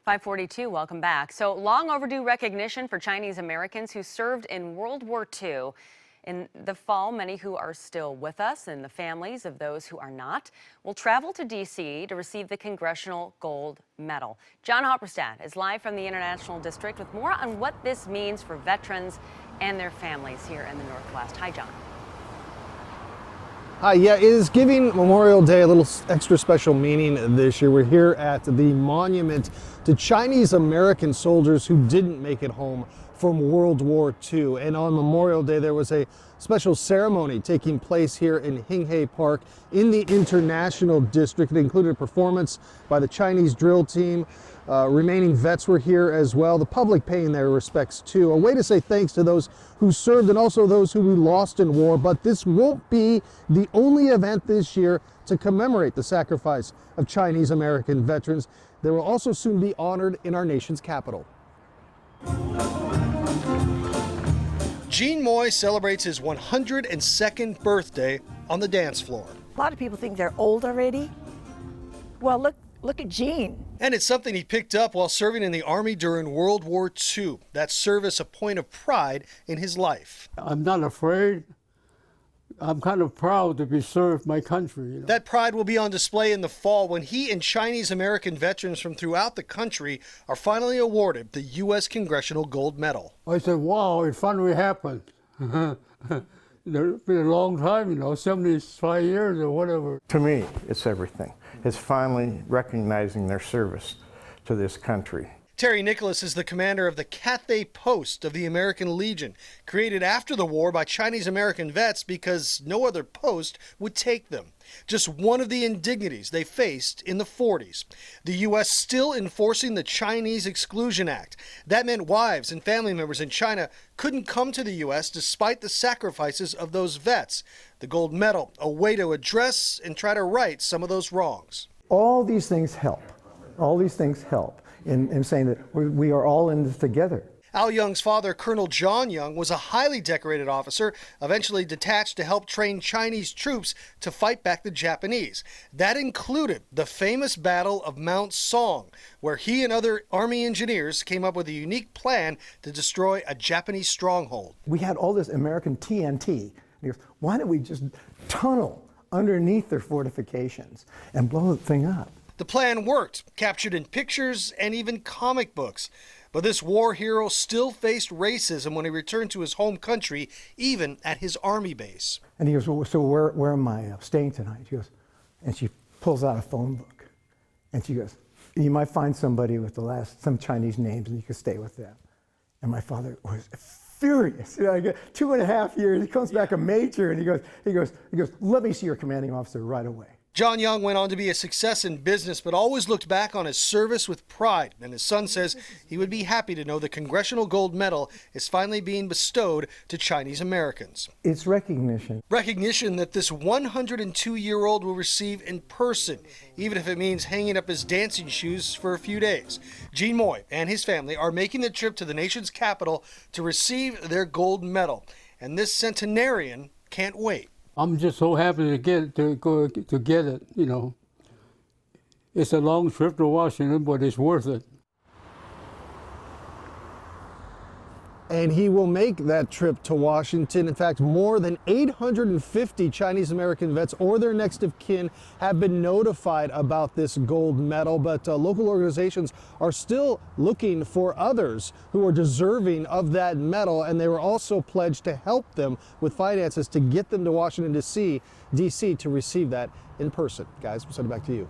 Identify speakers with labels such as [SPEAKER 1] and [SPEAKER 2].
[SPEAKER 1] 542, welcome back. So long overdue recognition for Chinese Americans who served in World War II. In the fall, many who are still with us and the families of those who are not will travel to D.C. to receive the Congressional Gold Medal. John Hopperstad is live from the International District with more on what this means for veterans and their families here in the Northwest. Hi, John.
[SPEAKER 2] Hi, yeah, it is giving Memorial Day a little extra special meaning this year. We're here at the monument to Chinese American soldiers who didn't make it home from World War II. And on Memorial Day, there was a special ceremony taking place here in Hinghey Park in the International District. It included a performance by the Chinese drill team. Remaining vets were here as well. The public paying their respects too. A way to say thanks to those who served and also those who we lost in war. But this won't be the only event this year to commemorate the sacrifice of Chinese American veterans. They will also soon be honored in our nation's capital.
[SPEAKER 3] Gene Moy celebrates his 102nd birthday on the dance floor.
[SPEAKER 4] A lot of people think they're old already. Well, look at Gene.
[SPEAKER 3] And it's something he picked up while serving in the Army during World War II. That service a point of pride in his life.
[SPEAKER 5] I'm not afraid. I'm kind of proud to be served my country. You know?
[SPEAKER 3] That pride will be on display in the fall when he and Chinese American veterans from throughout the country are finally awarded the U.S. Congressional Gold Medal.
[SPEAKER 5] I said, wow, it finally happened. It's been a long time, 75 years or whatever.
[SPEAKER 6] To me, it's everything. It's finally recognizing their service to this country.
[SPEAKER 3] Terry Nicholas is the commander of the Cathay Post of the American Legion, created after the war by Chinese American vets because no other post would take them. Just one of the indignities they faced in the 40s. The U.S. still enforcing the Chinese Exclusion Act. That meant wives and family members in China couldn't come to the U.S. despite the sacrifices of those vets. The gold medal, a way to address and try to right some of those wrongs.
[SPEAKER 7] All these things help. All these things help in saying that we are all in this together.
[SPEAKER 3] Al Young's father, Colonel John Young, was a highly decorated officer, eventually detached to help train Chinese troops to fight back the Japanese. That included the famous Battle of Mount Song, where he and other Army engineers came up with a unique plan to destroy a Japanese stronghold.
[SPEAKER 7] We had all this American TNT. He goes, why don't we just tunnel underneath their fortifications and blow the thing up?
[SPEAKER 3] The plan worked, captured in pictures and even comic books. But this war hero still faced racism when he returned to his home country, even at his Army base.
[SPEAKER 7] And he goes, well, so where am I staying tonight? She goes, and she pulls out a phone book. And she goes, you might find somebody with some Chinese names and you can stay with them. And my father was furious. 2.5 years, he comes back a major and he goes, let me see your commanding officer right away.
[SPEAKER 3] John Young went on to be a success in business, but always looked back on his service with pride. And his son says he would be happy to know the Congressional Gold Medal is finally being bestowed to Chinese Americans.
[SPEAKER 7] It's recognition.
[SPEAKER 3] Recognition that this 102-year-old will receive in person, even if it means hanging up his dancing shoes for a few days. Gene Moy and his family are making the trip to the nation's capital to receive their gold medal. And this centenarian can't wait.
[SPEAKER 5] I'm just so happy to get it, It's a long trip to Washington, but it's worth it.
[SPEAKER 2] And he will make that trip to Washington. In fact, more than 850 Chinese American vets or their next of kin have been notified about this gold medal, but local organizations are still looking for others who are deserving of that medal, and they were also pledged to help them with finances to get them to Washington, D.C. to receive that in person. Guys, we'll send it back to you.